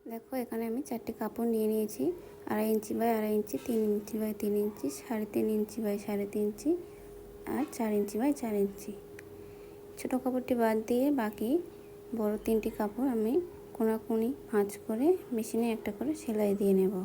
দেখো এখানে আমি 4টে কাপড় নিয়ে নিয়েছি। 2.5 inch by 2.5 inch, 3 inch by 3 inch, 3.5 inch by 3.5 inch আর 4 ইঞ্চি বাই 4 ইঞ্চি। ছোটো কাপড়টি বাদ দিয়ে বাকি বড় 3টি কাপড় আমি কোনাকুনি ভাঁজ করে মেশিনে একটা করে সেলাই দিয়ে নেব।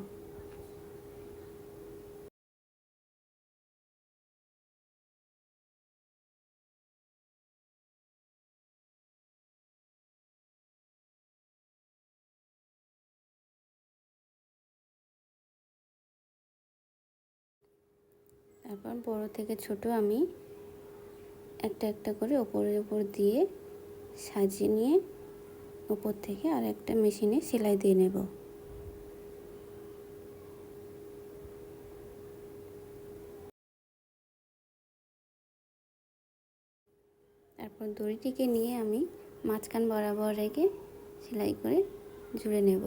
তারপর বড় থেকে ছোট আমি একটা একটা করে ওপরের উপর দিয়ে সাজিয়ে নিয়ে উপর থেকে আর একটা মেশিনে সেলাই দিয়ে নেব। তারপর দড়িটিকে নিয়ে আমি মাঝখান বরাবর রেখে সেলাই করে জুড়ে নেব।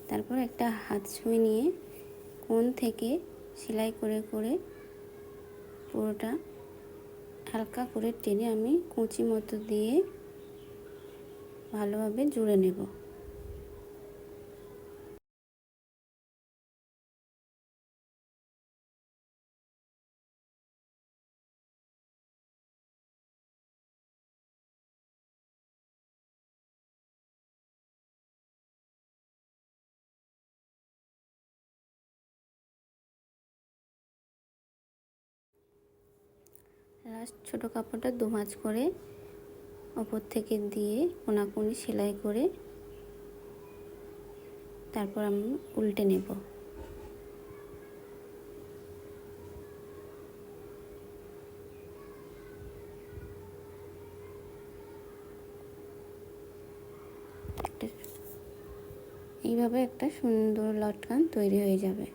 তারপর একটা হাত সুই নিয়ে কোণ থেকে সেলাই করে করে পুরোটা হালকা করে টেনে আমি কুঁচি মতো দিয়ে ভালোভাবে জুড়ে নেব। লাস্ট ছোটো কাপড়টা দুভাঁজ করে ওপর থেকে দিয়ে কোনাকুনি সেলাই করে তারপর আমি উল্টে নেব। এইভাবে একটা সুন্দর লটকান তৈরি হয়ে যাবে।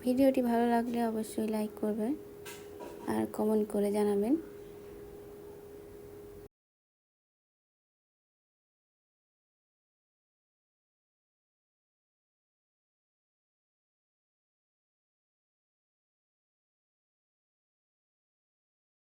ভিডিওটি ভালো লাগলে অবশ্যই লাইক করবেন আর কমেন্ট করে জানাবেন।